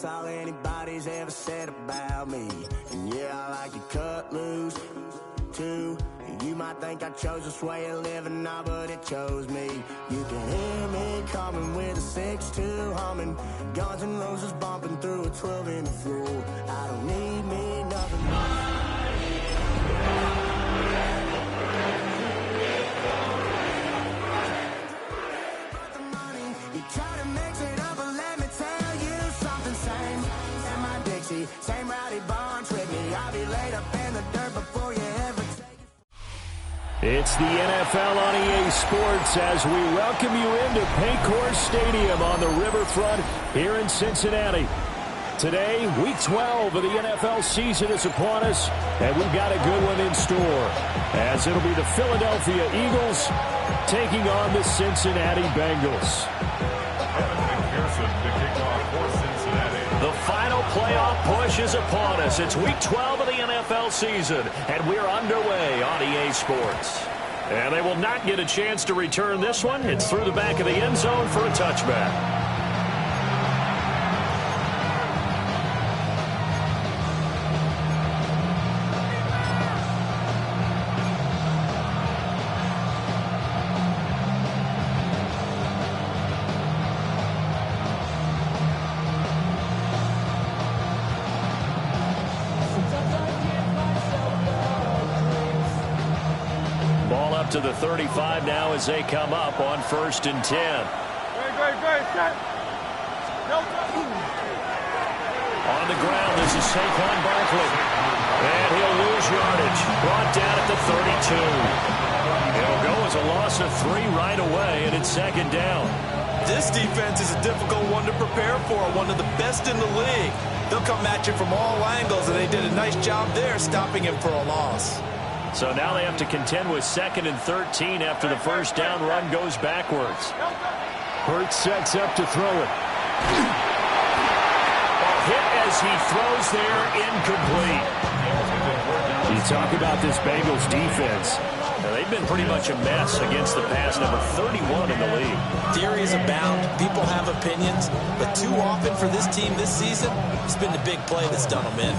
That's all anybody's ever said about me. And yeah, I like to cut loose, too. You might think I chose this way of living now, but it chose me. You can hear me coming with a 6-2 humming, Guns N' Roses bumping through a 12 in the floor. I don't need me nothing more. Same rowdy bonds with me. I'll be laid up in the dirt before you ever take it. It's the NFL on EA Sports as we welcome you into Paycor Stadium on the riverfront here in Cincinnati. Today, week 12 of the NFL season is upon us, and we've got a good one in store, as it'll be the Philadelphia Eagles taking on the Cincinnati Bengals. The final playoff push is upon us. It's week 12 of the NFL season, and we're underway on EA Sports. And they will not get a chance to return this one. It's through the back of the end zone for a touchback. To the 35 now as they come up on 1st and 10. On the ground, this is Saquon Barkley. And he'll lose yardage. Brought down at the 32. It'll go as a loss of 3 right away, and it's 2nd down. This defense is a difficult one to prepare for, one of the best in the league. They'll come at you from all angles, and they did a nice job there stopping him for a loss. So now they have to contend with 2nd and 13 after the first down run goes backwards. Hurts sets up to throw it. A hit as he throws there, incomplete. You talk about this Bengals defense. Now, they've been pretty much a mess against the pass, number 31 in the league. Theories abound. People have opinions. But too often for this team this season, it's been the big play that's done them in.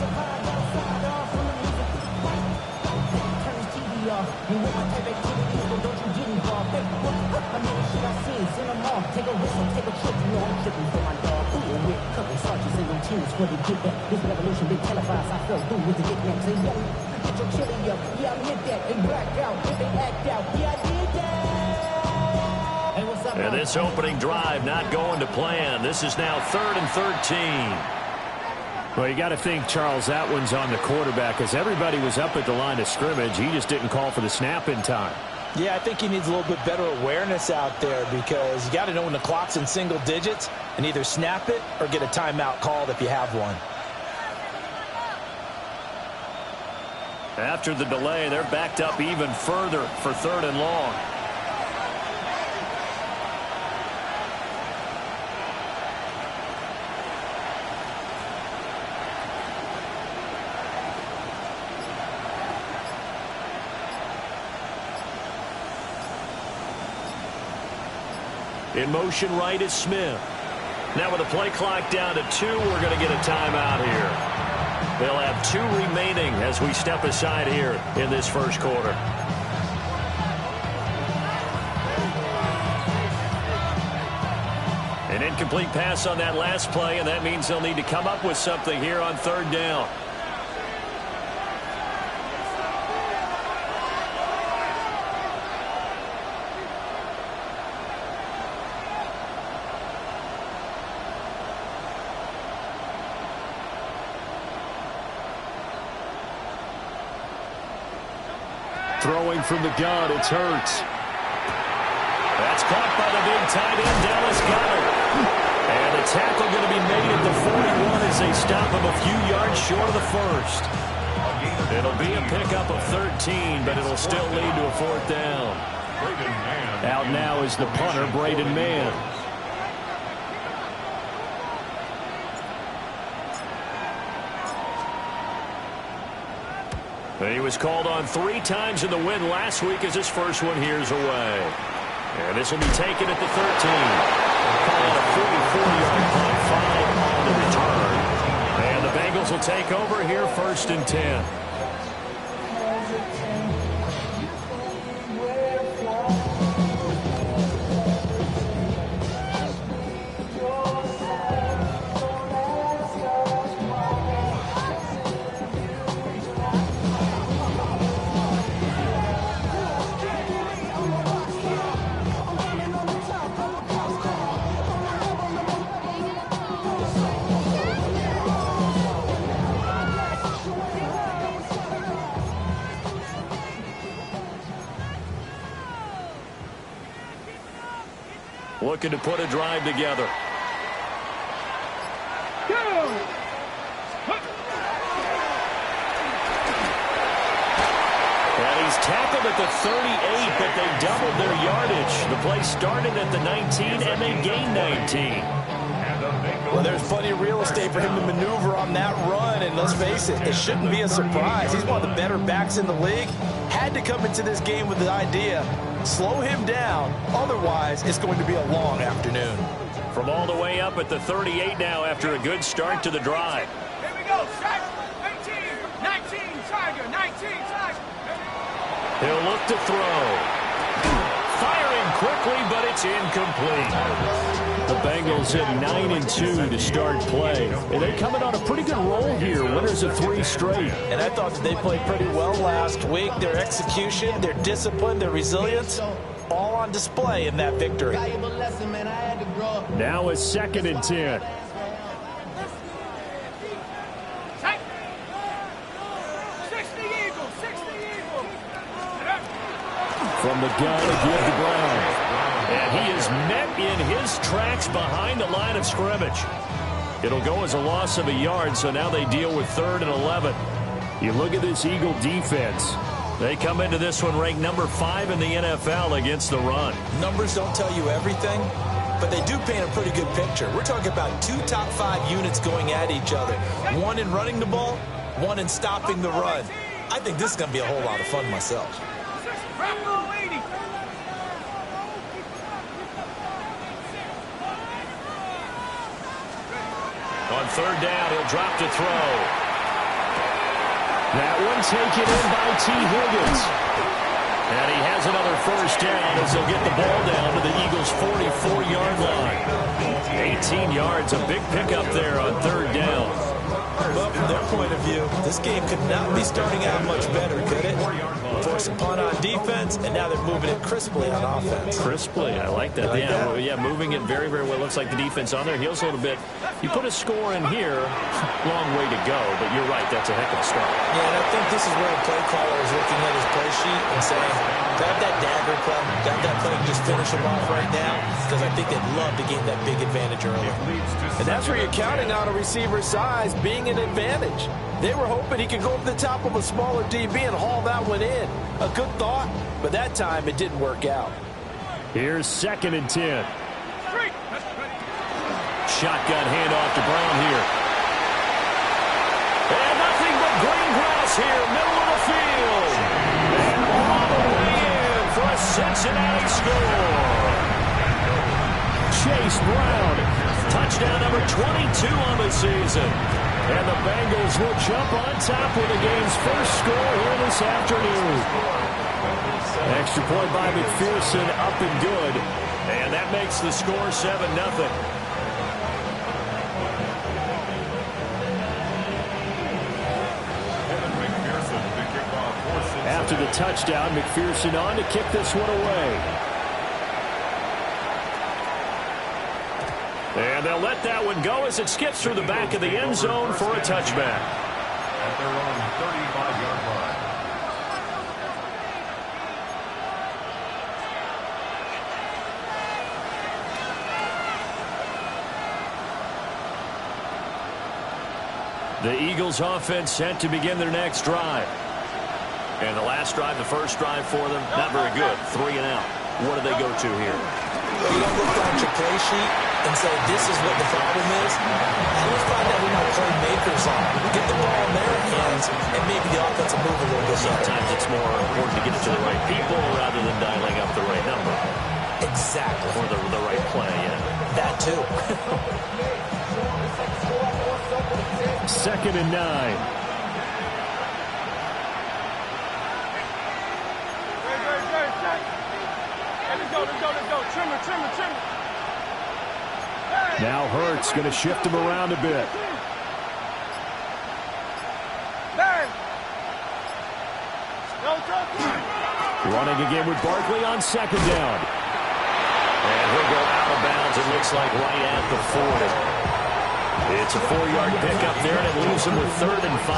You want my type activities, but don't you get involved. Hey, I know the shit I seen, send them off. Take a whistle, take a trip, you know I'm tripping for my dog. Cool with couple sergeants and them teams where they get that. This revolution been televised, I fell through with the nicknames. Hey, yo, get your chili up, yeah, I admit that. They black out, if they act out, yeah, I did that. Hey, what's up, and this opening drive not going to plan. This is now 3rd and 13. Well, you got to think, Charles, that one's on the quarterback as everybody was up at the line of scrimmage. He just didn't call for the snap in time. Yeah, I think he needs a little bit better awareness out there because you got to know when the clock's in single digits and either snap it or get a timeout called if you have one. After the delay, they're backed up even further for 3rd and long. In motion right is Smith. Now with the play clock down to 2, we're going to get a timeout here. They'll have 2 remaining as we step aside here in this first quarter. An incomplete pass on that last play, and that means they'll need to come up with something here on 3rd down. Throwing from the gun, it's Hurts. That's caught by the big tight end, Dallas Goedert. And the tackle going to be made at the 41 as they stop him a few yards short of the first. It'll be a pickup of 13, but it'll still lead to a 4th down. Out now is the punter, Braden Mann. He was called on 3 times in the win last week as his first one here's away. And this will be taken at the 13. Call it a 44-yard punt, 5 on the return. will take over here, 1st and 10. Looking to put a drive together. And he's tackled at the 38, but they doubled their yardage. The play started at the 19, and they gained 19. Well, there's plenty of real estate for him to maneuver on that run, and let's face it, it shouldn't be a surprise. He's one of the better backs in the league. Had to come into this game with the idea, slow him down, otherwise it's going to be a long afternoon. From all the way up at the 38 now after a good start to the drive. Here we go, strike, 18, 19, Tiger, 19, Tiger. He'll look to throw. Firing quickly, but it's incomplete. The Bengals hit 9-2 to start play. And they're coming on a pretty good roll here. Winners of 3 straight. And I thought that they played pretty well last week. Their execution, their discipline, their resilience, all on display in that victory. Now it's 2nd and 10. From the gun to give to Brown. And he is met in his tracks behind the line of scrimmage. It'll go as a loss of a yard, so now they deal with 3rd and 11. You look at this Eagle defense. They come into this one ranked number 5 in the NFL against the run. Numbers don't tell you everything, but they do paint a pretty good picture. We're talking about 2 top 5 units going at each other. One in running the ball, one in stopping the run. I think this is going to be a whole lot of fun myself. On 3rd down, he'll drop to throw. That one taken in by T. Higgins. And he has another 1st down as they'll get the ball down to the Eagles' 44-yard line. 18 yards, a big pickup there on 3rd down. Well, from their point of view, this game could not be starting out much better, could it? Force a punt on defense, and now they're moving it crisply on offense. Crisply, I like that. Yeah, moving it very, very well. Looks like the defense on their heels a little bit. You put a score in here, long way to go, but you're right, that's a heck of a start. Yeah, and I think this is where the play caller is looking at his play sheet and saying, grab that dagger play, grab that play and just finish him off right now, because I think they'd love to gain that big advantage early. And that's where you're counting on a receiver's size being an advantage. They were hoping he could go over the top of a smaller DB and haul that one in. A good thought, but that time it didn't work out. Here's 2nd and 10. Shotgun handoff to Brown here. And nothing but green grass here, middle of the field. And all the way in for a Cincinnati score. Chase Brown, touchdown number 22 on the season. And the Bengals will jump on top with the game's first score here this afternoon. Extra point by McPherson, up and good. And that makes the score 7-0. After the touchdown, McPherson on to kick this one away. And they'll let that one go as it skips through the back of the end zone for a touchback. At their own 35-yard line. The Eagles offense set to begin their next drive. And the last drive, the first drive for them, not very good. 3 and out. What do they go to here? You don't look down at your play sheet and say, this is what the problem is. And let's find out who my playmakers are. Get the ball in their hands, and maybe the offense will move a little bit better. Sometimes it's more important to get it to the right people rather than dialing up the right number. Exactly. Or the right play, yeah. That too. too. 2nd and 9. Let's go. Trimmer. Now Hurts going to shift him around a bit. Running again with Barkley on 2nd down. And he'll go out of bounds, it looks like, right at the 40. It's a 4-yard pickup there, and it leaves him with 3rd and 5.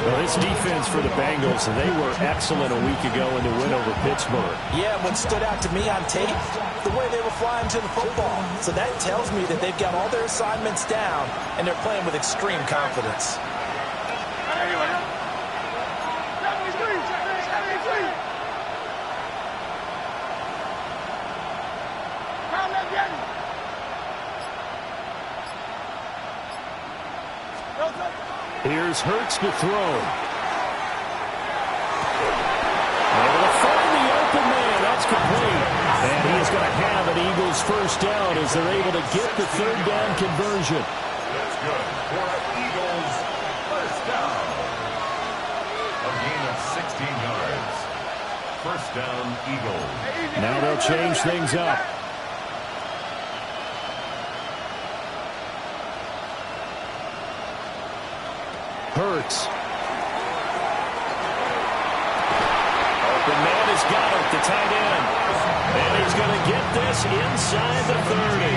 Well, this defense for the Bengals, they were excellent a week ago in the win over Pittsburgh. Yeah, what stood out to me on tape, the way they were flying to the football. So that tells me that they've got all their assignments down, and they're playing with extreme confidence. Here's Hurts to throw. Able to find the open man. That's complete. And he is going to have an Eagles first down as they're able to get the 3rd down conversion. That's good for Eagles first down. A gain of 16 yards. First down, Eagles. Now they'll change things up. Hurts. Open man is Goddard, the tight end. And he's going to get this inside the 30.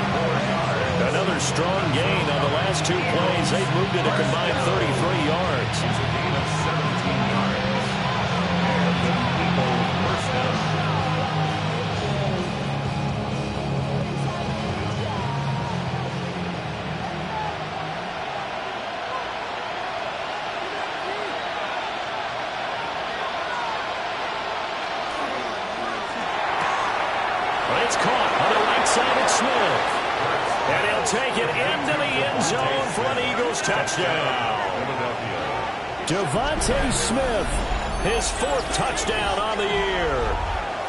Another strong gain on the last 2 plays. They've moved it a combined 33 yards. It's a gain of 17 yards. And the Eagles first down. It's caught on the right side at Smith. And he'll take it into the end zone for an Eagles touchdown. Devontae Smith, his 4th touchdown on the year.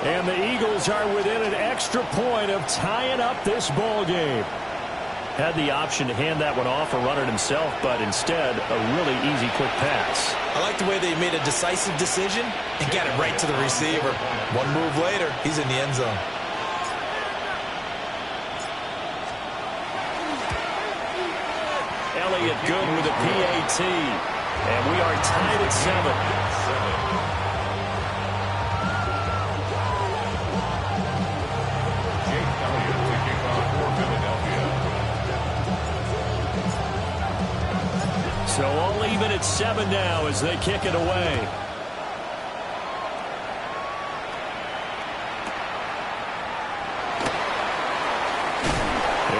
And the Eagles are within an extra point of tying up this ball game. Had the option to hand that one off or run it himself, but instead a really easy quick pass. I like the way they made a decisive decision and got it right to the receiver. One move later, he's in the end zone. Elliott good with a PAT. And we are tied at 7. Jake Elliott to kick off for Philadelphia. So all even at 7 now as they kick it away.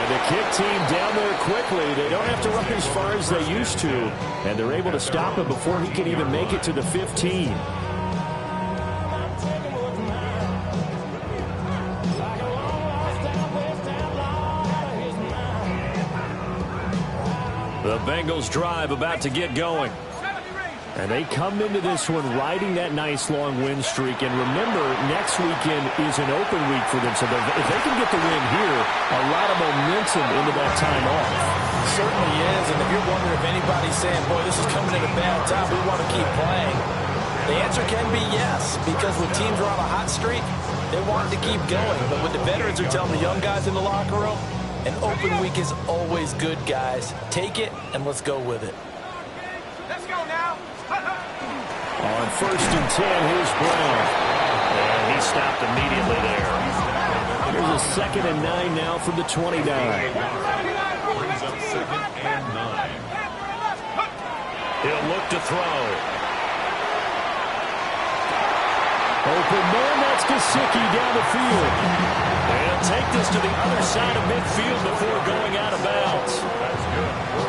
The kick team down there quickly. They don't have to run as far as they used to. And they're able to stop him before he can even make it to the 15. The Bengals drive about to get going. And they come into this one riding that nice long win streak. And remember, next weekend is an open week for them. So if they can get the win here, a lot of momentum into that time off. Certainly is. And if you're wondering if anybody's saying, boy, this is coming at a bad time, we want to keep playing, the answer can be yes. Because when teams are on a hot streak, they want to keep going. But what the veterans are telling the young guys in the locker room, an open week is always good, guys. Take it and let's go with it. Let's go now. On 1st and 10, here's Brown. And he stopped immediately there. Here's a 2nd and 9 now from the 29. Brings up 2nd and 9. He'll look to throw. Open man, that's Gesicki down the field. And take this to the other side of midfield before going out of bounds.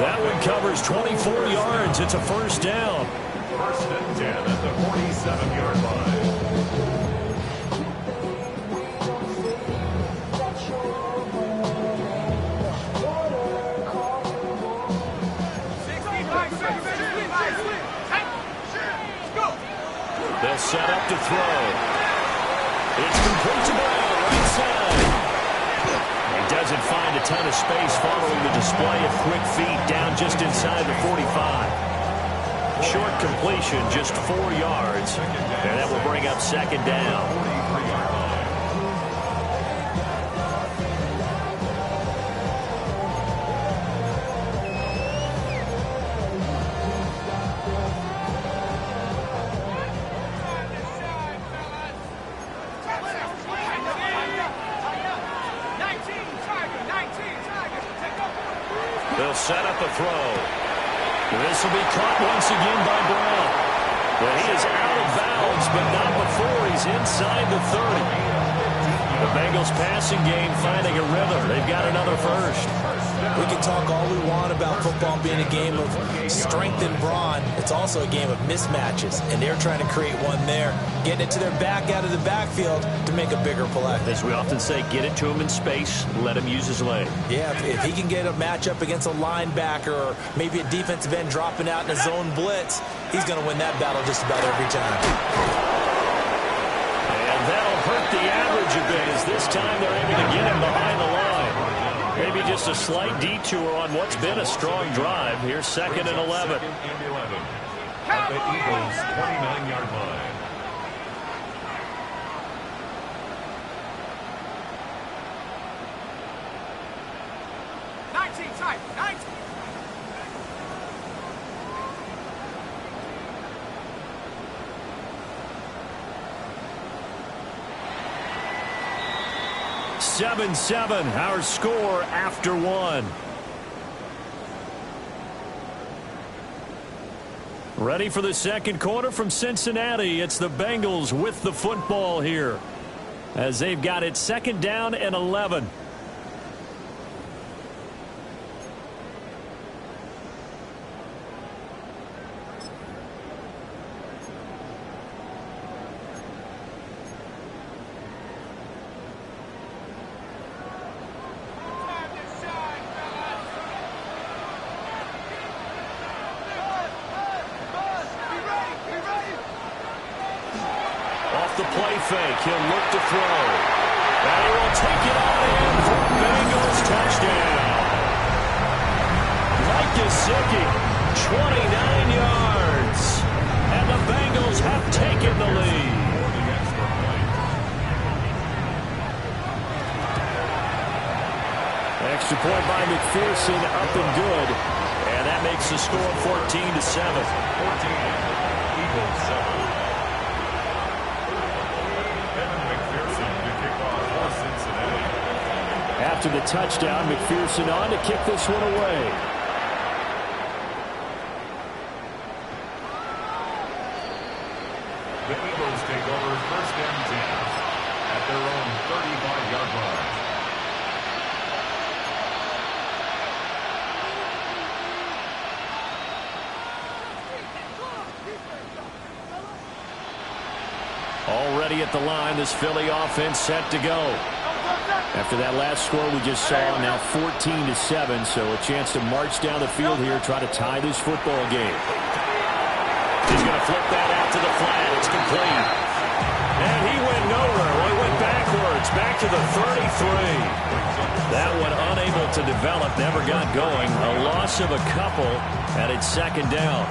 That one covers 24 yards. It's a first down. 1st and 10 at the 47-yard line. They'll set up to throw. It's complete to Brown, right side. He doesn't find a ton of space following the display of quick feet down just inside the 45. Short completion, just 4 yards, and that will bring up second down. They'll set up a throw. This will be caught once again by Brown. Well, he is out of bounds, but not before he's inside the 30. The Bengals passing game finding a rhythm. They've got another first. We can talk all we want about football being a game of strength and brawn. It's also a game of mismatches, and they're trying to create one there, getting it to their back out of the backfield to make a bigger play. As we often say, get it to him in space, let him use his leg. Yeah, if he can get a matchup against a linebacker or maybe a defensive end dropping out in a zone blitz, he's going to win that battle just about every time. And that'll hurt the average a bit, as this time they're able to get him behind the line. Maybe just a slight detour on what's been a strong drive. Here's 2nd and 11. At the Eagles' 29-yard line. Seven, our score after 1. Ready for the second quarter from Cincinnati. It's the Bengals with the football here, as they've got it 2nd down and 11. The play fake. He'll look to throw. And he will take it on in for a Bengals touchdown. Mike Gesicki, 29 yards. And the Bengals have taken the lead. Extra point by McPherson, up and good. And that makes the score 14-7. 14, Eagles 7. After the touchdown, McPherson on to kick this one away. The Eagles take over 1st and 10 at their own 35-yard line. Already at the line, this Philly offense set to go. After that last score we just saw, now 14-7, so a chance to march down the field here, try to tie this football game. He's going to flip that out to the flat. It's complete. And he went nowhere. Well, he went backwards, back to the 33. That one unable to develop, never got going. A loss of a couple, and it's 2nd down.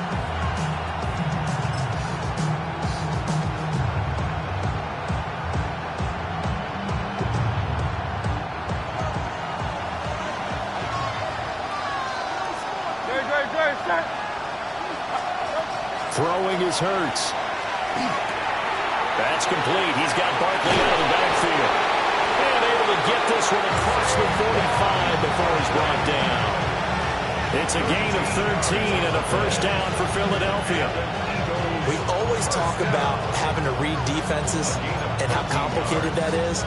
Throwing is Hurts. That's complete. He's got Barkley out of the backfield. And able to get this one across the 45 before he's brought down. It's a gain of 13 and a first down for Philadelphia. We always talk about having to read defenses and how complicated that is.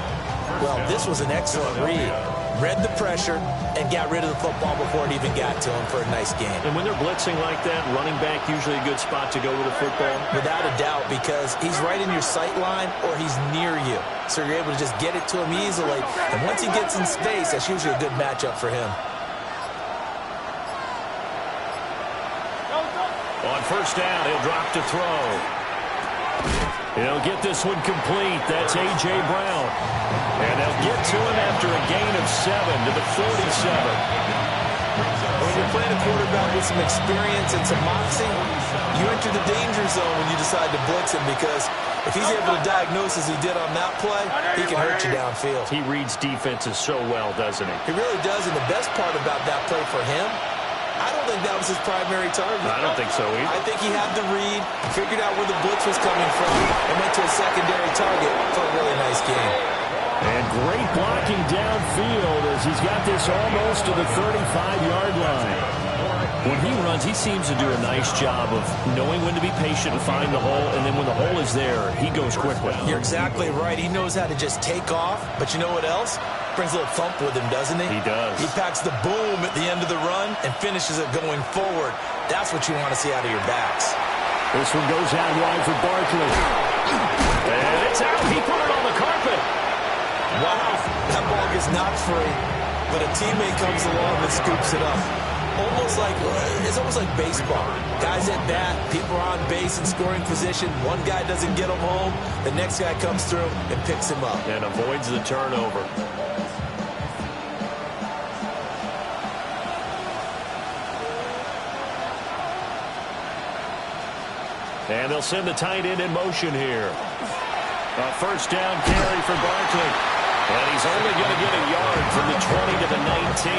Well, this was an excellent read. Read the pressure and got rid of the football before it even got to him for a nice game. And when they're blitzing like that, running back usually a good spot to go with a football? Without a doubt, because he's right in your sight line or he's near you. So you're able to just get it to him easily. And once he gets in space, that's usually a good matchup for him. On first down, he'll drop to throw. He'll get this one complete. That's A.J. Brown. And they'll get to him after a gain of 7 to the 47. When you're playing a quarterback with some experience and some moxie, you enter the danger zone when you decide to blitz him, because if he's able to diagnose as he did on that play, he can hurt you downfield. He reads defenses so well, doesn't he? He really does, and the best part about that play for him, I don't think that was his primary target. I don't think so either. I think he had the read, figured out where the blitz was coming from, and went to a secondary target for a really nice game. And great blocking downfield as he's got this almost to the 35-yard line. When he runs, he seems to do a nice job of knowing when to be patient and find the hole, and then when the hole is there, he goes quickly. You're exactly right. He knows how to just take off, but you know what else? Brings a little thump with him, doesn't he? He does. He packs the boom at the end of the run and finishes it going forward. That's what you want to see out of your backs. This one goes out wide for Barkley. And it's out. He put it on the carpet. Wow, that ball gets knocked free, but a teammate comes along and scoops it up. It's almost like baseball. Guys at bat, people are on base in scoring position. One guy doesn't get him home. The next guy comes through and picks him up. And avoids the turnover. And they'll send the tight end in motion here. A first down carry for Barkley. And he's only going to get a yard from the 20 to the 19.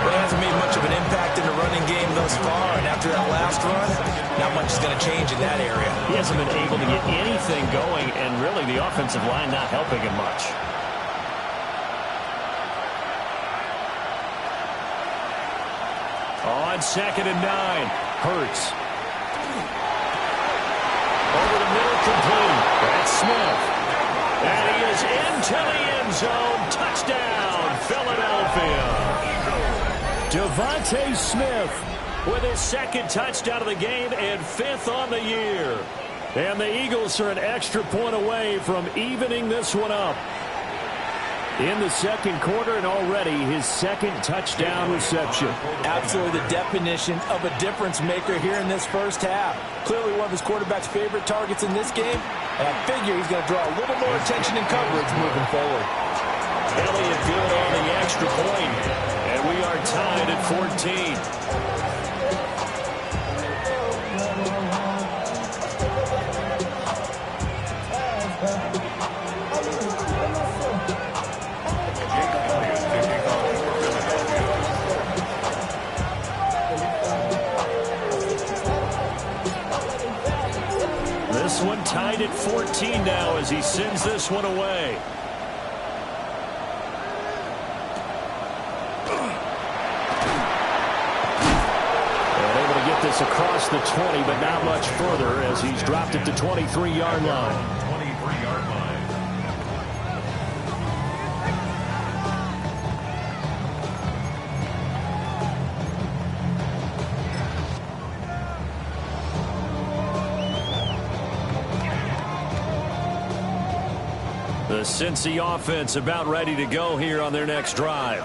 Well, he hasn't made much of an impact in the running game thus far, and after that last run, not much is going to change in that area. He hasn't been able to get anything going, and really the offensive line not helping him much. On 2nd and 9, Hurts. Over the middle, complete. That's Smith. And he is into the end zone. Touchdown, Philadelphia. Devontae Smith with his 2nd touchdown of the game and 5th on the year. And the Eagles are an extra point away from evening this one up. In the 2nd quarter, and already his 2nd touchdown reception. Absolutely the definition of a difference maker here in this first half. Clearly one of his quarterback's favorite targets in this game, and I figure he's going to draw a little more attention and coverage moving forward. Elliott good on the extra point, and we are tied at 14. This one tied at 14 now as he sends this one away. And able to get this across the 20, but not much further as he's dropped it to 23-yard line. 23-yard line. The Cincy offense about ready to go here on their next drive.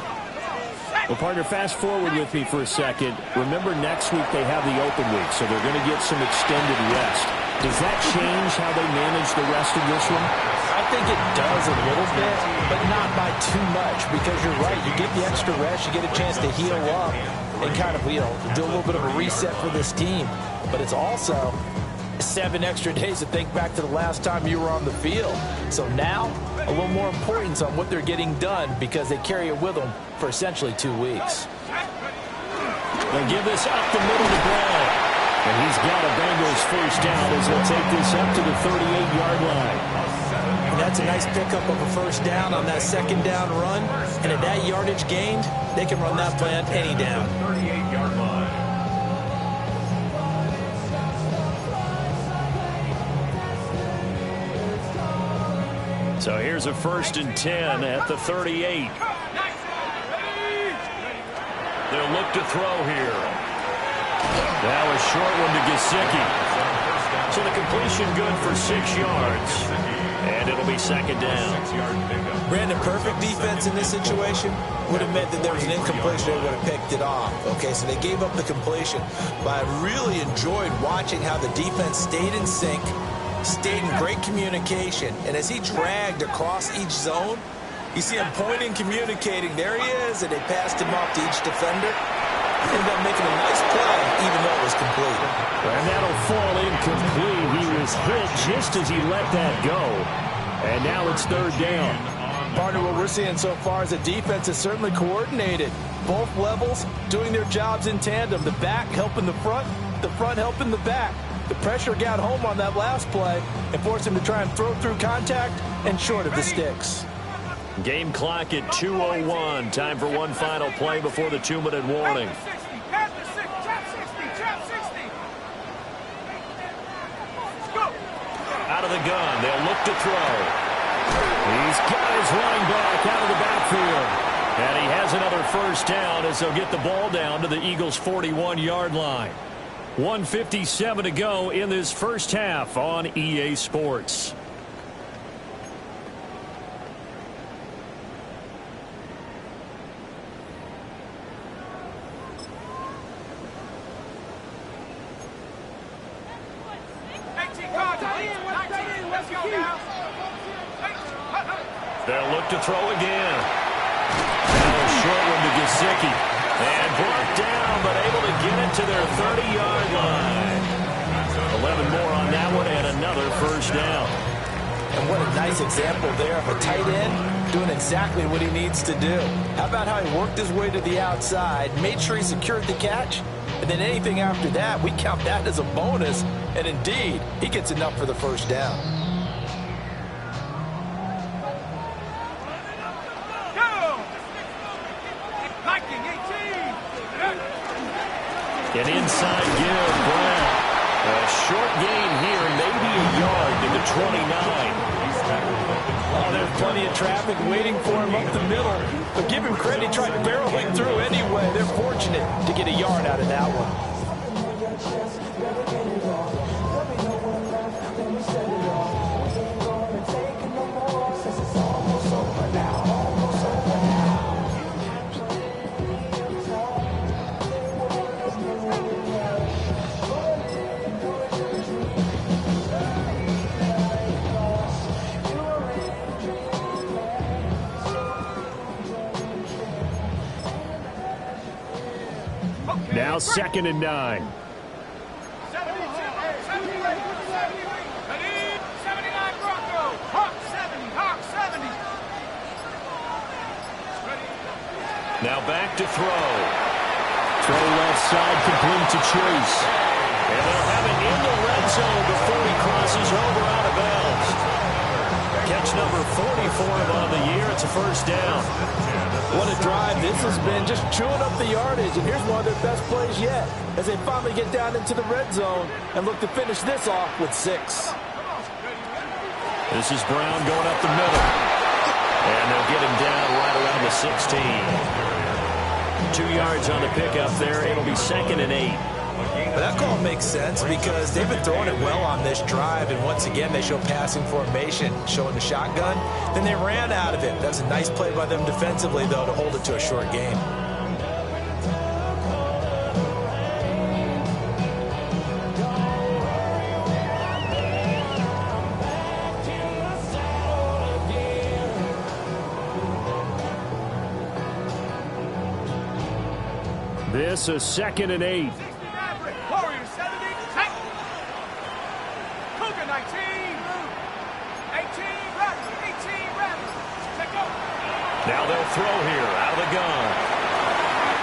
Well, partner, fast forward with me for a second. Remember, next week they have the open week, so they're going to get some extended rest. Does that change how they manage the rest of this one? I think it does a little bit, but not by too much, because you're right. You get the extra rest, you get a chance to heal up and kind of, do a little bit of a reset for this team. But it's also 7 extra days to think back to the last time you were on the field. So now, a little more importance on what they're getting done because they carry it with them for essentially 2 weeks. They give this up the middle to Brown. And he's got a Bengals first down as they'll take this up to the 38-yard line. And that's a nice pickup of a first down on that 2nd down run. And at that yardage gained, they can run that play on any down. 38-yard line. So here's a 1st and 10 at the 38. They'll look to throw here. Now a short one to Gesicki. So the completion good for 6 yards. And it'll be 2nd down. Brandon, perfect defense in this situation would have meant that there was an incompletion. They would have picked it off. Okay, so they gave up the completion. But I really enjoyed watching how the defense stayed in sync, stayed in great communication. And as he dragged across each zone, you see him pointing, communicating. There he is, and they passed him off to each defender. Ended up making a nice play, even though it was complete. And that'll fall incomplete. He was hit just as he let that go. And now it's third down. Partner, what we're seeing so far is the defense is certainly coordinated. Both levels doing their jobs in tandem. The back helping the front helping the back. The pressure got home on that last play and forced him to try and throw through contact and short of the sticks. Game clock at 2:01. Time for one final play before the 2-minute warning. Out of the gun, they'll look to throw. He's got his running back out of the backfield. And he has another first down as they'll get the ball down to the Eagles' 41-yard line. 1:57 to go in this first half on EA Sports. They'll look to throw again. Short one to Gesicki. And brought down, but able to get it to their 30-yard line. 11 more on that one, and another first down. And what a nice example there of a tight end doing exactly what he needs to do. How about how he worked his way to the outside, made sure he secured the catch, and then anything after that, we count that as a bonus. And indeed, he gets enough for the first down. An inside give, Brown. A short gain here, maybe a yard to the 29. Oh, there's plenty of traffic waiting for him up the middle. But give him credit, he tried barreling through anyway. They're fortunate to get a yard out of that one. Now 2nd and 9. 79 Broncos. Hawk 70. Hawk 70. Now back to throw. Throw left side, complete to Chase. And they'll have it in the red zone before he crosses over out of bounds. Catch number 40 for him on the year. It's a first down. What a drive this has been, just chewing up the yardage. And here's one of their best plays yet as they finally get down into the red zone and look to finish this off with 6. This is Brown going up the middle. And they'll get him down right around the 16. 2 yards on the pickup there. It'll be 2nd and 8. But that call makes sense because they've been throwing it well on this drive, and once again they show passing formation, showing the shotgun. Then they ran out of it. That's a nice play by them defensively, though, to hold it to a short game. This is 2nd and 8. Warriors 70. Cougar 19. 18 Rattler. Take over. Now they'll throw here out of the gun.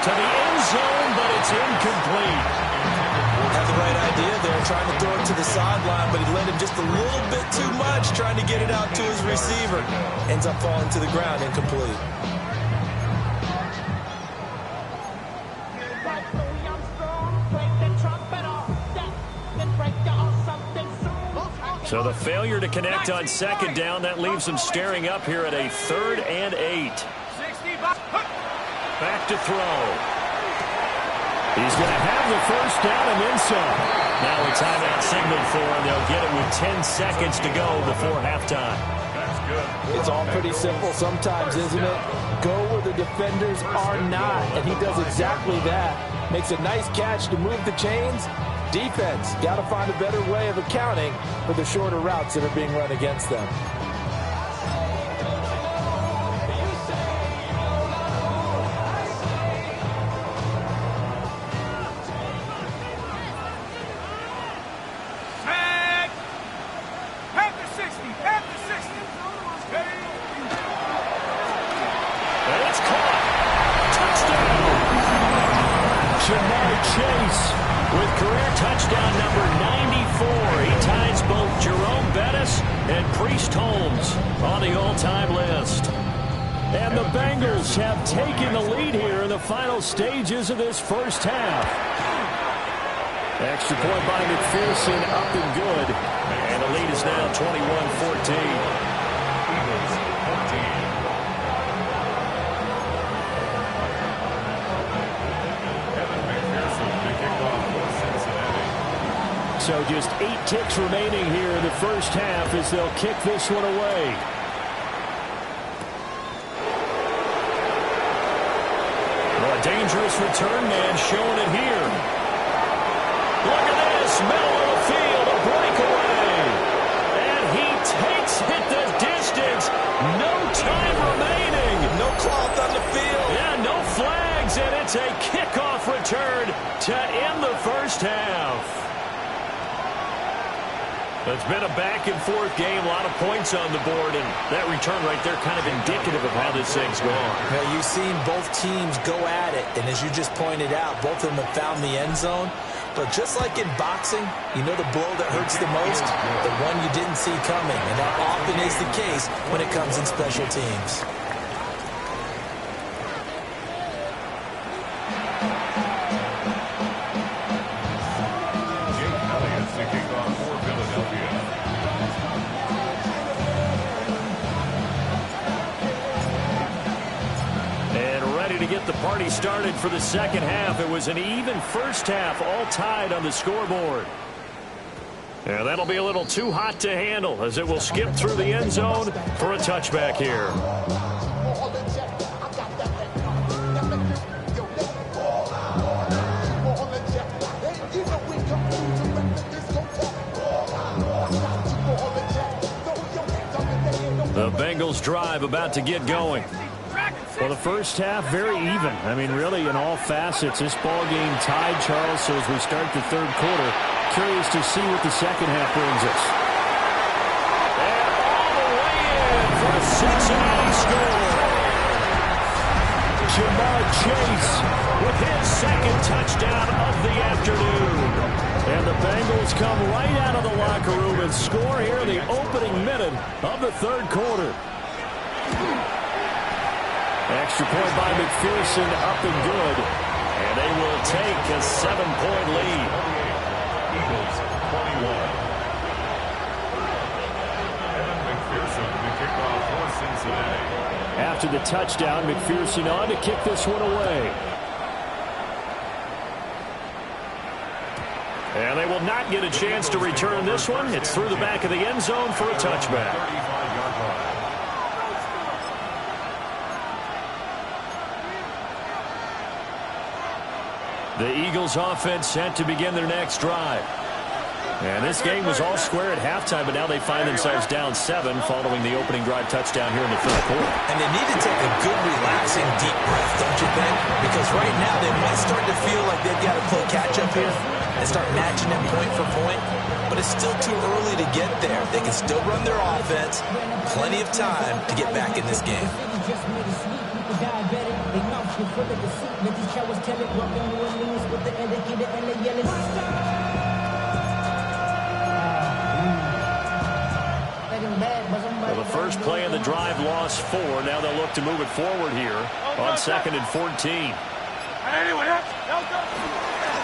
To the end zone, but it's incomplete. Had the right idea there, trying to throw it to the sideline, but he led him just a little bit too much, trying to get it out to his receiver. Ends up falling to the ground, incomplete. So the failure to connect on 2nd down, that leaves them staring up here at a 3rd and 8. Back to throw. He's going to have the first down and then some. Now a timeout signal for him. They'll get it with 10 seconds to go before halftime. It's all pretty simple sometimes, isn't it? Go where the defenders are not, and he does exactly that. Makes a nice catch to move the chains, Defense, got to find a better way of accounting for the shorter routes that are being run against them. With career touchdown number 94, he ties both Jerome Bettis and Priest Holmes on the all-time list. And the Bengals have taken the lead here in the final stages of this first half. Extra point by McPherson, up and good. And the lead is now 21-14. So just 8 ticks remaining here in the first half as they'll kick this one away. Well, a dangerous return man showing it here. Look at this, middle of the field, a breakaway. And he takes it the distance. No time remaining. No cloth on the field. Yeah, no flags, and it's a kickoff return to end the first half. It's been a back-and-forth game, a lot of points on the board, and that return right there kind of indicative of how this thing's going. Well, you've seen both teams go at it, and as you just pointed out, both of them have found the end zone. But just like in boxing, you know the blow that hurts the most? The one you didn't see coming, and that often is the case when it comes in special teams. The party started for the second half. It was an even first half, all tied on the scoreboard. And that'll be a little too hot to handle as it will skip through the end zone for a touchback here. The Bengals drive about to get going. Well, the first half, very even. I mean, really, in all facets, this ball game tied, Charles. So as we start the third quarter, curious to see what the second half brings us. And all the way in for a Cincinnati score. Jamar Chase with his second touchdown of the afternoon. And the Bengals come right out of the locker room and score here in the opening minute of the third quarter. Extra point by McPherson, up and good. And they will take a 7-point lead. Eagles 21. Evan McPherson, the kickoff for Cincinnati. After the touchdown, McPherson on to kick this one away. And they will not get a chance to return this one. It's through the back of the end zone for a touchback. 35-yard line. The Eagles offense set to begin their next drive. And this game was all square at halftime, but now they find themselves down 7 following the opening drive touchdown here in the third quarter. And they need to take a good, relaxing, deep breath, don't you think? Because right now they might start to feel like they've got to play catch-up here and start matching them point for point. But it's still too early to get there. They can still run their offense. Plenty of time to get back in this game. Well, the first play of the drive lost 4. Now they'll look to move it forward here on 2nd and 14.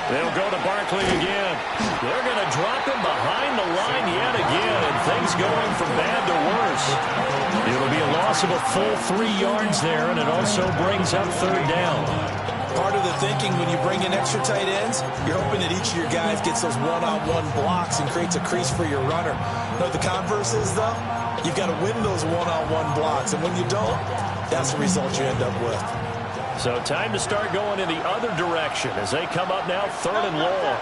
They'll go to Barkley again. They're going to drop him behind the line yet again, and things going from bad to worse. It'll be a loss of a full 3 yards there, and it also brings up third down. Part of the thinking when you bring in extra tight ends, you're hoping that each of your guys gets those one-on-one blocks and creates a crease for your runner. You know what the converse is, though? You've got to win those one-on-one blocks, and when you don't, that's the result you end up with. So time to start going in the other direction as they come up now 3rd and long.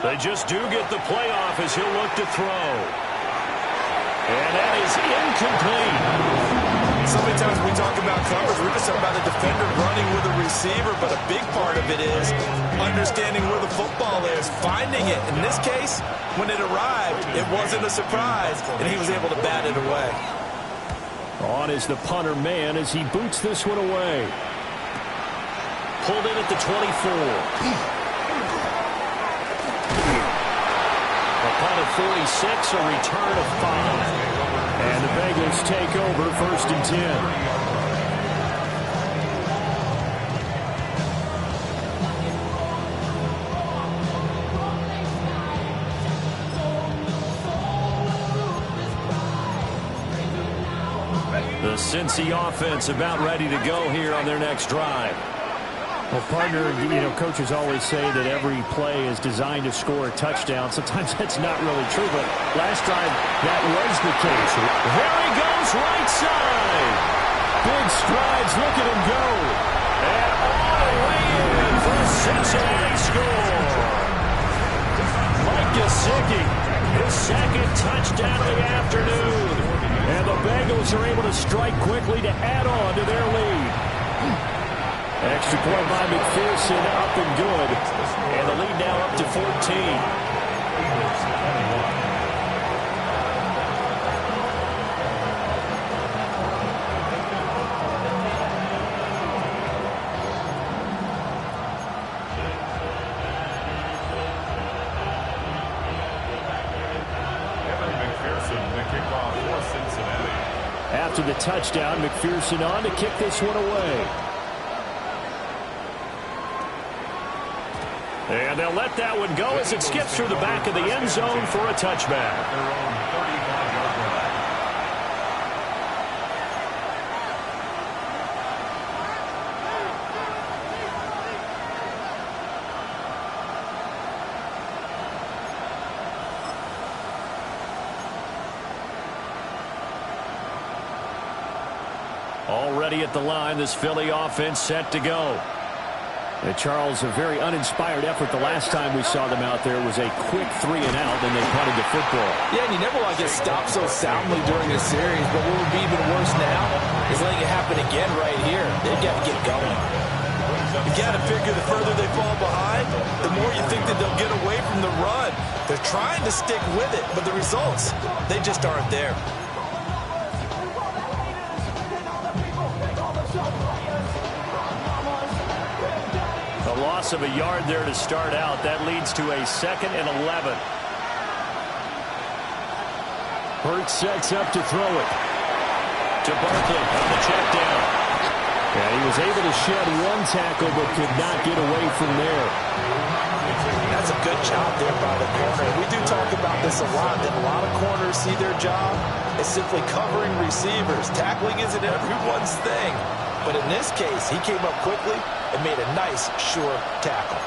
They just do get the playoff as he'll look to throw. And that is incomplete. So many times we talk about coverage, we're just talking about a defender running with a receiver, but a big part of it is understanding where the football is, finding it. In this case, when it arrived, it wasn't a surprise, and he was able to bat it away. On is the punter man as he boots this one away. Pulled in at the 24. A punt of 46, a return of 5. And the Bengals take over 1st and 10. The Cincy offense about ready to go here on their next drive. Well, partner, coaches always say that every play is designed to score a touchdown. Sometimes that's not really true, but last drive, that was the case. There he goes, right side. Big strides, look at him go. And all the way in for a Cincinnati score. Mike Gesicki, his second touchdown of the afternoon. And the Bengals are able to strike quickly to add on to their lead. Extra point by McPherson, up and good. And the lead now up to 14. After the touchdown, McPherson on to kick this one away. And they'll let that one go as it skips through the back of the end zone for a touchback. Already at the line, this Philly offense set to go. And Charles, a very uninspired effort the last time we saw them out there was a quick 3 and out, and they punted the football. Yeah, and you never want to get stopped so soundly during a series, but what would be even worse now is letting it happen again right here. They've got to get going. You got to figure the further they fall behind, the more you think that they'll get away from the run. They're trying to stick with it, but the results, they just aren't there. A loss of a yard there to start out. That leads to a 2nd and 11. Hurts sets up to throw it. To Barkley on the check down. And he was able to shed one tackle but could not get away from there. That's a good job there by the corner. We do talk about this a lot, that a lot of corners see their job as simply covering receivers. Tackling isn't everyone's thing. But in this case, he came up quickly and made a nice, sure tackle.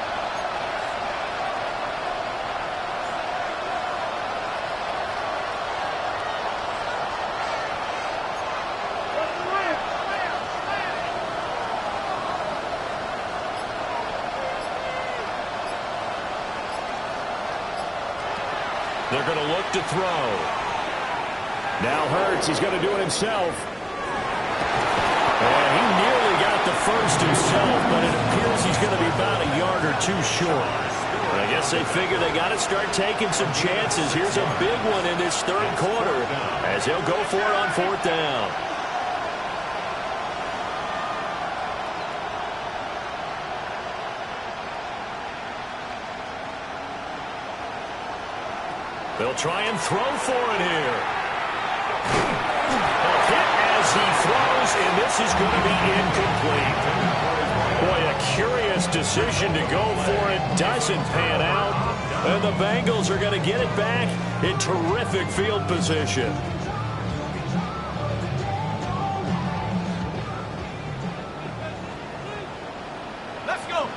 They're going to look to throw. Now Hurts, he's going to do it himself. And he nearly got the first himself, but it appears he's going to be about a yard or 2 short. I guess they figure they got to start taking some chances. Here's a big one in this 3rd quarter as he'll go for it on 4th down. They'll try and throw for it here. A hit as he throws, and this is going to be incomplete. Boy, a curious decision to go for it. Doesn't pan out. And the Bengals are going to get it back in terrific field position. Let's go.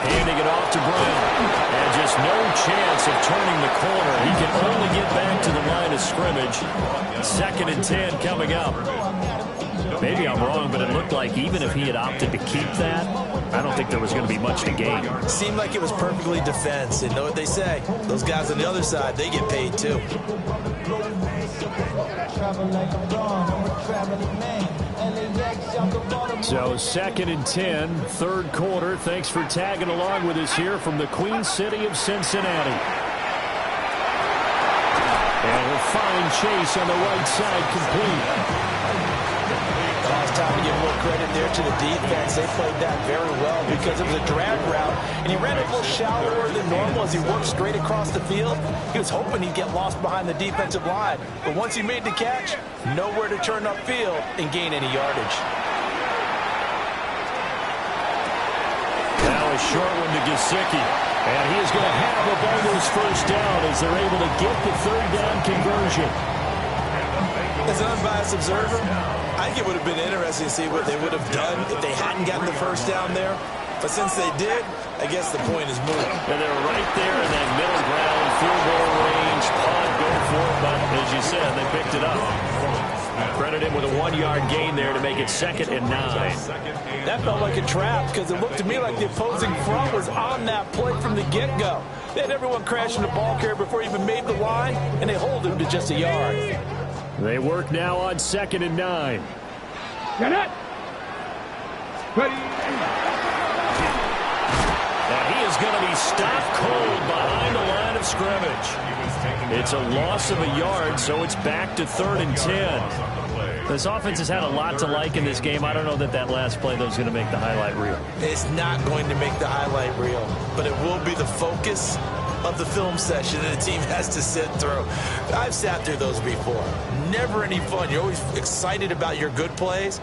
Handing it off to Brown. And just no chance of turning the corner. He can only get back to the line of scrimmage. 2nd and 10 coming up. Maybe I'm wrong, but it looked like even if he had opted to keep that, I don't think there was going to be much to gain. Seemed like it was perfectly defensed. And know what they say? Those guys on the other side, they get paid too. So 2nd and 10, third quarter. Thanks for tagging along with us here from the Queen City of Cincinnati. And a fine chase on the right side, complete. It's time to give a little credit there to the defense. They played that very well because it was a drag route, and he ran a little shallower than normal as he worked straight across the field. He was hoping he'd get lost behind the defensive line, but once he made the catch, nowhere to turn upfield and gain any yardage. Now a short one to Gesicki, and he is going to have the Bengals first down as they're able to get the third down conversion. As an unbiased observer, I think it would have been interesting to see what they would have done if they hadn't gotten the first down there. But since they did, I guess the point is moot. And they're right there in that middle ground, field goal range, punt, go for it. But as you said, they picked it up. Credit him with a 1-yard gain there to make it 2nd and 9. That felt like a trap because it looked to me like the opposing front was on that play from the get-go. They had everyone crashing the ball carrier before he even made the line, and they hold him to just a yard. They work now on 2nd and 9. Get it. Ready. And he is going to be stopped cold behind the line of scrimmage. It's a loss of a yard, so it's back to 3rd and 10. This offense has had a lot to like in this game. I don't know that last play, though, is going to make the highlight reel. It's not going to make the highlight reel, but it will be the focus of the film session that a team has to sit through. I've sat through those before. Never any fun. You're always excited about your good plays,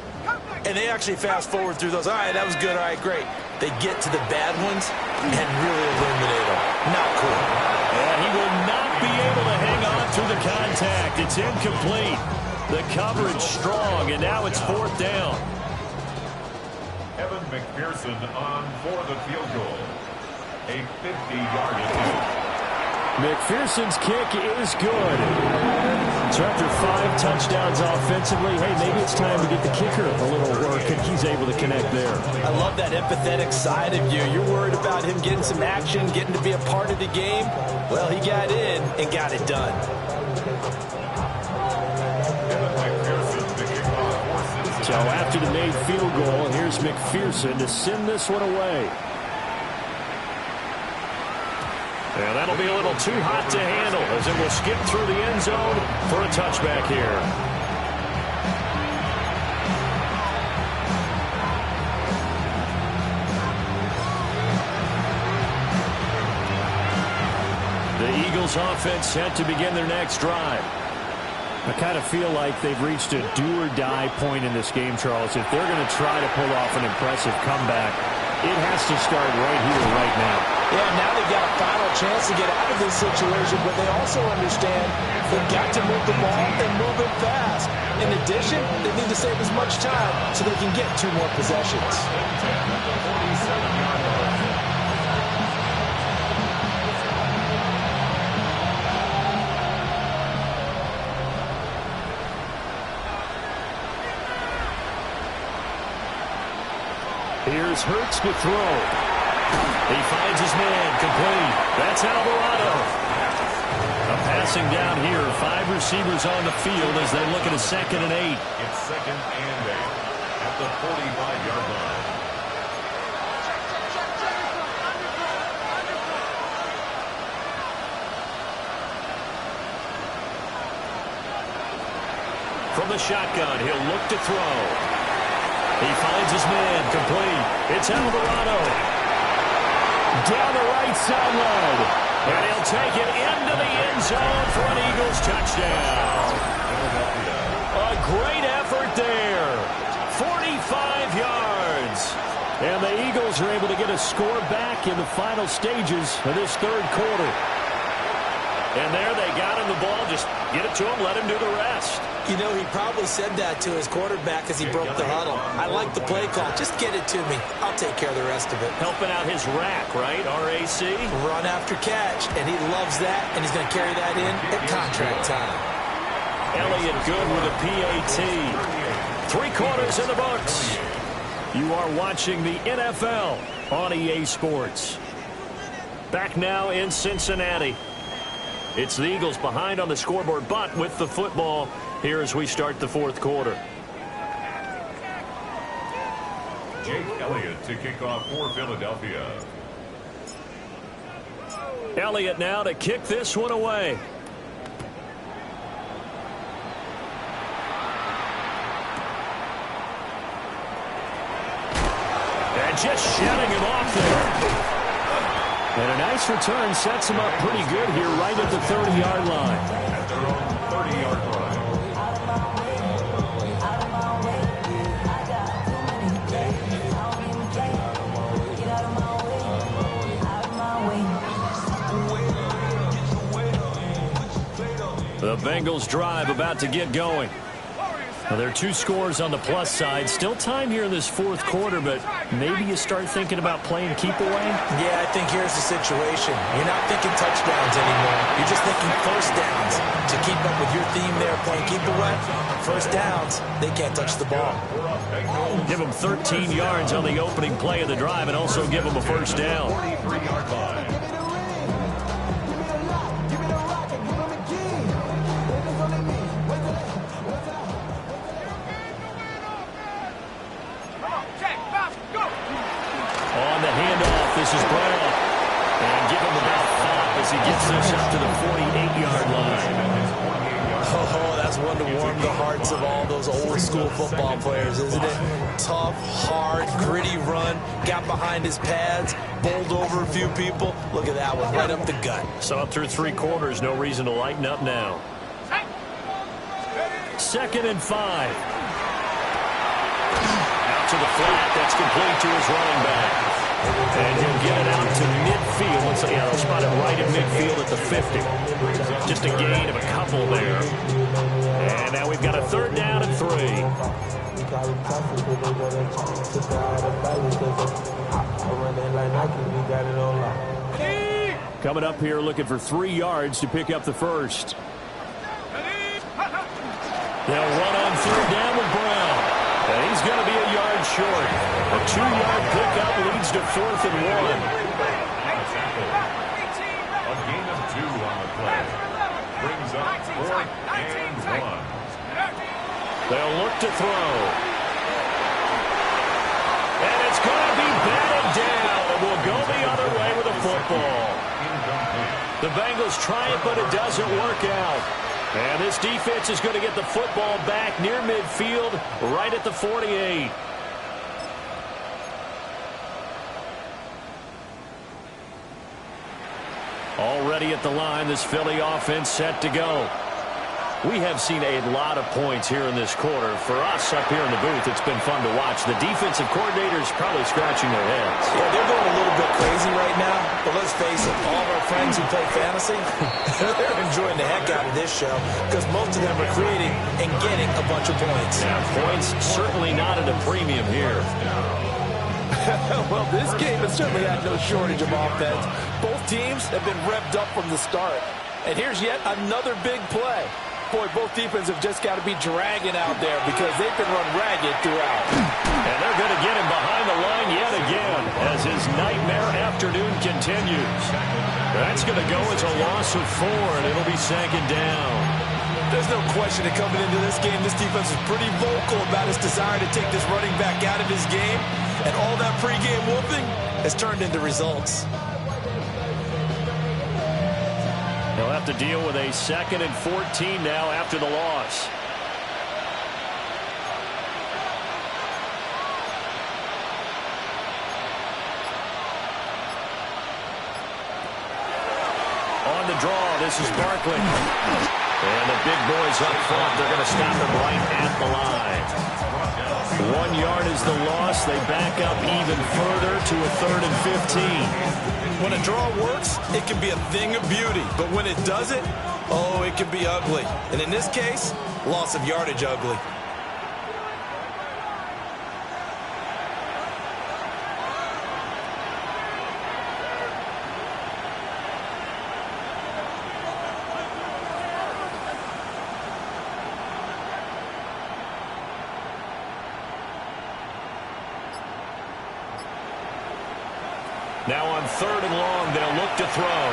and they actually fast forward through those. All right, that was good. All right, great. They get to the bad ones and really eliminate them. Not cool. And he will not be able to hang on through the contact. It's incomplete. The coverage strong, and now it's 4th down. Evan McPherson on for the field goal. A 50-yard attempt. McPherson's kick is good. So after 5 touchdowns offensively, hey, maybe it's time to get the kicker a little work, and he's able to connect there. I love that empathetic side of you. You're worried about him getting some action, getting to be a part of the game. Well, he got in and got it done. So after the made field goal, here's McPherson to send this one away. And that'll be a little too hot to handle as it will skip through the end zone for a touchback here. The Eagles offense set to begin their next drive. I kind of feel like they've reached a do-or-die point in this game, Charles. If they're going to try to pull off an impressive comeback, it has to start right here, right now. Yeah, now they've got a final chance to get out of this situation, but they also understand they've got to move the ball and move it fast. In addition, they need to save as much time so they can get 2 more possessions. Here's Hurts to throw. He finds his man, complete. That's Alvarado. A passing down here. 5 receivers on the field as they look at a 2nd and 8. It's 2nd and 8 at the 45-yard line. From the shotgun, he'll look to throw. He finds his man, complete. It's Alvarado. Down the right sideline. And he'll take it into the end zone for an Eagles touchdown. A great effort there. 45 yards. And the Eagles are able to get a score back in the final stages of this 3rd quarter. And there they got him the ball. Just get it to him, let him do the rest. You know, he probably said that to his quarterback as he broke the huddle. I like the play call. Just get it to me. I'll take care of the rest of it. Helping out his rack, right? RAC? Run after catch, and he loves that, and he's going to carry that in at contract time. Elliott good with a PAT. 3 quarters in the books. You are watching the NFL on EA Sports. Back now in Cincinnati. It's the Eagles behind on the scoreboard, but with the football here as we start the fourth quarter. Jake Elliott to kick off for Philadelphia. Elliott now to kick this one away. And just shutting him off there. And a nice return sets him up pretty good here right at the 30-yard line. At their own 30-yard line. The Bengals drive about to get going. Well, there are two scores on the plus side. Still time here in this fourth quarter, but maybe you start thinking about playing keep away? Yeah, I think here's the situation. You're not thinking touchdowns anymore. You're just thinking first downs. To keep up with your theme there, playing keep away, first downs, they can't touch the ball. Give them 13 yards on the opening play of the drive and also give them a first down. 43-yard line. This is Brown. And give him about 5 as he gets this up to the 48-yard line. Oh, that's one to warm the hearts of all those old-school football players, isn't it? Tough, hard, gritty run. Got behind his pads, bowled over a few people. Look at that one, right up the gut. So up through 3 quarters, no reason to lighten up now. 2nd and 5. Out to the flat. That's complete to his running back. And he'll get it out to midfield. So, yeah, they'll spot it right at midfield at the 50. Just a gain of a couple there. And now we've got a 3rd down and 3. Coming up here looking for 3 yards to pick up the first. They'll run on 3rd down with Brown. And he's going to be a yard short. A 2-yard pickup leads to 4th and 1. A gain of 2 on the play. Brings up 4th and 1. They'll look to throw. And it's going to be batted down. And we'll go the other way with the football. The Bengals try it, but it doesn't work out. And this defense is going to get the football back near midfield, right at the 48. Already at the line, this Philly offense set to go. We have seen a lot of points here in this quarter. For us up here in the booth, it's been fun to watch. The defensive coordinators probably scratching their heads. Yeah, they're going a little bit crazy right now. But let's face it, all of our friends who play fantasy, they're enjoying the heck out of this show because most of them are creating and getting a bunch of points. Yeah, points certainly not at a premium here. Well, this game has certainly had no shortage of offense. Both teams have been revved up from the start. And here's yet another big play. Boy, both defenses have just got to be dragging out there because they've been run ragged throughout. And they're going to get him behind the line yet again as his nightmare afternoon continues. That's going to go as a loss of 4, and it'll be 2nd down. There's no question that coming into this game, this defense is pretty vocal about its desire to take this running back out of his game. And all that pregame whooping has turned into results. They'll have to deal with a 2nd and 14 now after the loss. On the draw, this is Barkley. And the big boys up front, they're going to stop him right at the line. 1 yard is the loss. They back up even further to a 3rd and 15. When a draw works, it can be a thing of beauty. But when it doesn't, oh, it can be ugly. And in this case, loss of yardage ugly. Now on 3rd and long, they'll look to throw.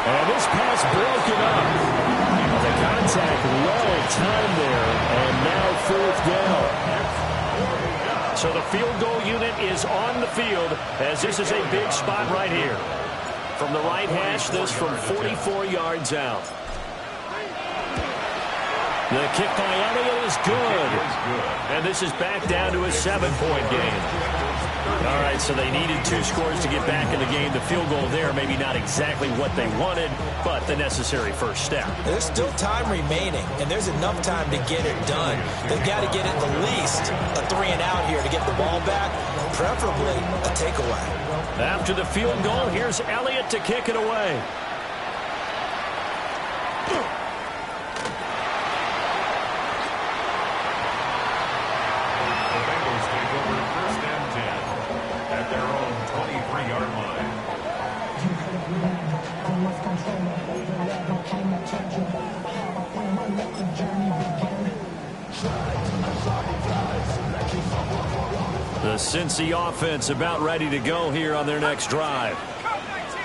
And this pass broken up. The contact well timed there, and now 4th down. So the field goal unit is on the field as this is a big spot right here. From the right hash, this from 44 yards out. The kick by Elliott is good. And this is back down to a 7-point game. All right, so they needed 2 scores to get back in the game. The field goal there, maybe not exactly what they wanted, but the necessary first step. There's still time remaining, and there's enough time to get it done. They've got to get at the least a 3-and-out here to get the ball back, preferably a takeaway. After the field goal, here's Elliott to kick it away. The Bengals take over 1st and 10 at their own 23-yard line. The Cincy offense about ready to go here on their next drive.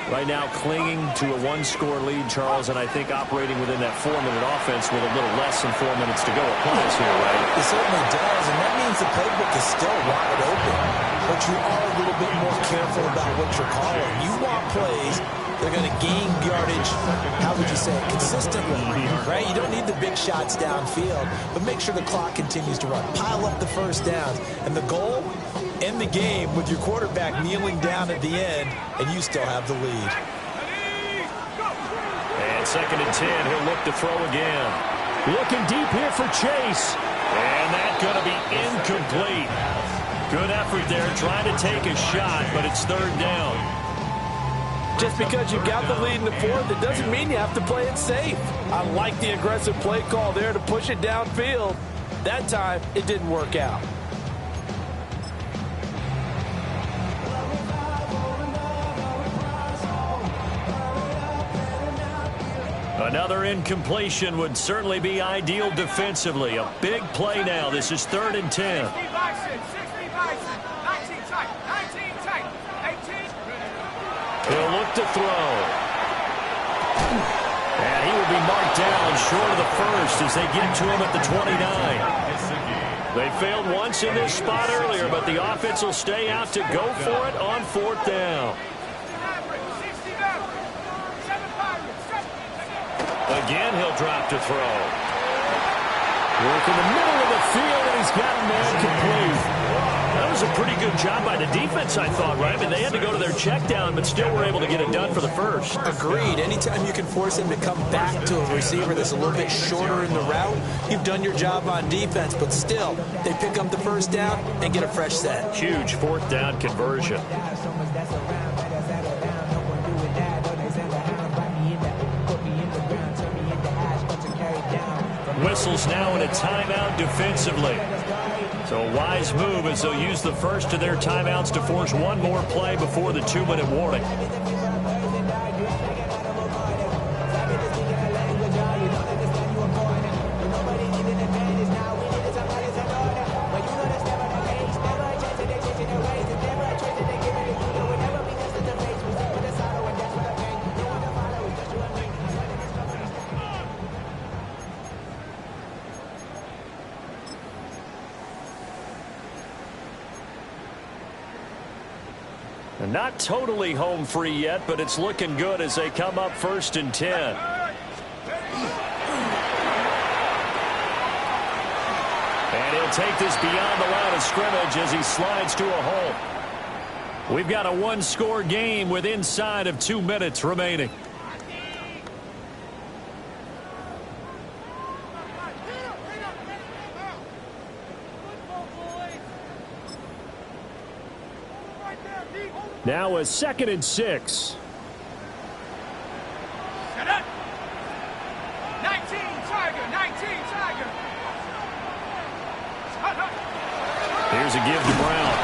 Right now clinging to a 1-score lead, Charles, and I think operating within that 4-minute offense with a little less than 4 minutes to go applies here, right? It certainly does, and that means the playbook is still wide open. But you are a little bit more careful about what you're calling. You want plays that are going to gain yardage, how would you say it, consistently, right? You don't need the big shots downfield, but make sure the clock continues to run. Pile up the first downs. And the goal, end the game with your quarterback kneeling down at the end, and you still have the lead. And 2nd and 10, he'll look to throw again. Looking deep here for Chase. And that's going to be incomplete. Good effort there, trying to take a shot, but it's 3rd down. Just because you've got the lead in the 4th, it doesn't mean you have to play it safe. I like the aggressive play call there to push it downfield. That time, it didn't work out. Another incompletion would certainly be ideal defensively. A big play now. This is 3rd and 10. 60 Bison, 19 tight, 18. He'll look to throw. And he will be marked down short of the first as they get to him at the 29. They failed once in this spot earlier, but the offense will stay out to go for it on 4th down. Again, he'll drop to throw. Work in the middle of the field, and he's got a man complete. That was a pretty good job by the defense, I thought, right? I mean, they had to go to their check down, but still were able to get it done for the first. Agreed. Anytime you can force him to come back to a receiver that's a little bit shorter in the route, you've done your job on defense, but still, they pick up the first down and get a fresh set. Huge 4th down conversion. Whistles now in a timeout defensively. So a wise move as they'll use the first of their timeouts to force one more play before the 2-minute warning. Not totally home free yet, but it's looking good as they come up 1st and 10. And he'll take this beyond the line of scrimmage as he slides to a hole. We've got a 1-score game with inside of 2 minutes remaining. Now a 2nd and 6. Set up. 19 Tiger. Here's a give to Brown.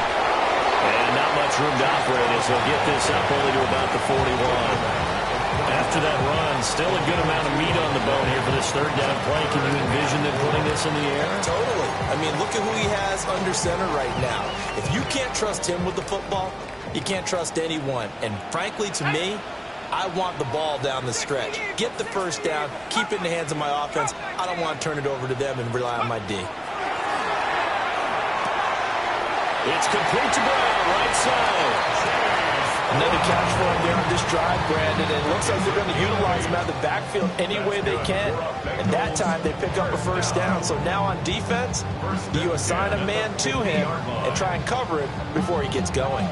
And not much room to operate as he'll get this up only to about the 41. After that run, still a good amount of meat on the bone here for this 3rd down play. Can you envision them putting this in the air? Totally. I mean, look at who he has under center right now. If you can't trust him with the football, you can't trust anyone. And frankly, to me, I want the ball down the stretch. Get the first down, keep it in the hands of my offense. I don't want to turn it over to them and rely on my D. It's complete to Brown, right side. Another catch for him there on this drive, Brandon, and it looks like they're going to utilize him out of the backfield any way they can. And that time, they pick up a first down. So now on defense, you assign a man to him and try and cover it before he gets going.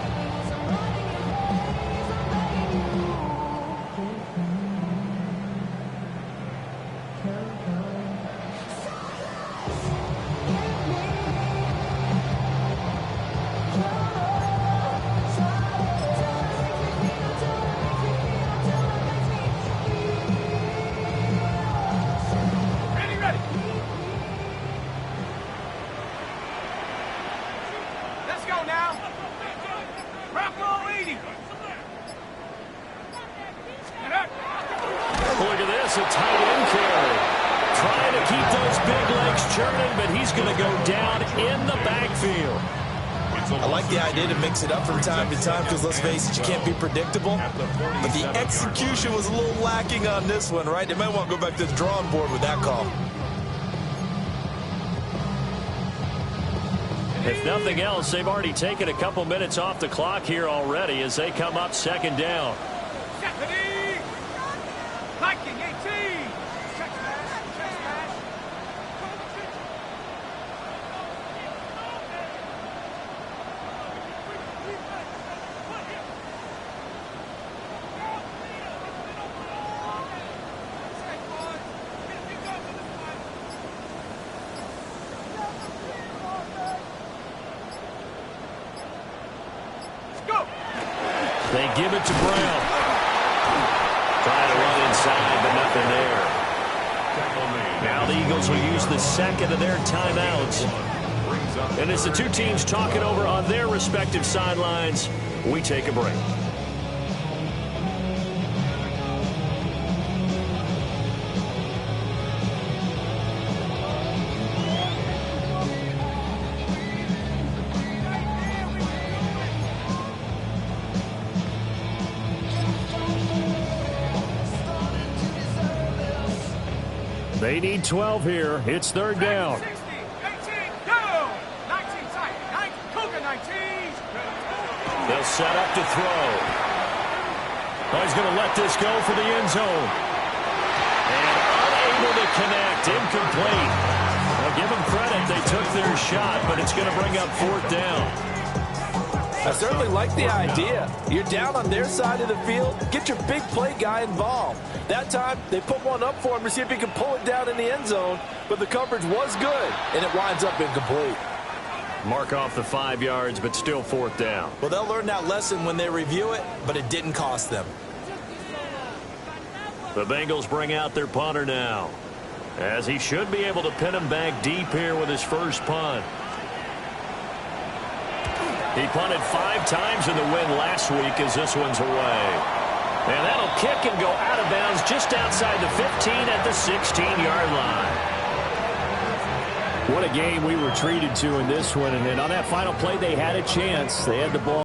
Look at this, a tight end carry. Trying to keep those big legs churning, but he's going to go down in the backfield. I like the idea to mix it up from time to time because, let's face it, you can't be predictable. But the execution was a little lacking on this one, right? They might want to go back to the drawing board with that call. If nothing else, they've already taken a couple minutes off the clock here already as they come up second down. Viking 18. Check smash. Check smash. Go. They give it to Brown. Trying to run inside, but nothing there. Now the Eagles will use the second of their timeouts. And as the two teams talk it over on their respective sidelines, we take a break. They need 12 here. It's third down. 60, 18, go! 19 tight, 9, Cougar 19. They'll set up to throw. Oh, he's going to let this go for the end zone. And unable to connect, incomplete. Well, give them credit. They took their shot, but it's going to bring up fourth down. I certainly like the idea. You're down on their side of the field. Get your big play guy involved. That time, they put one up for him to see if he can pull it down in the end zone, but the coverage was good, and it winds up incomplete. Mark off the 5 yards, but still fourth down. Well, they'll learn that lesson when they review it, but it didn't cost them. The Bengals bring out their punter now, as he should be able to pin him back deep here with his first punt. He punted 5 times in the win last week as this one's away. And that'll kick and go out of bounds just outside the 15 at the 16-yard line. What a game we were treated to in this one. And then on that final play, they had a chance. They had the ball.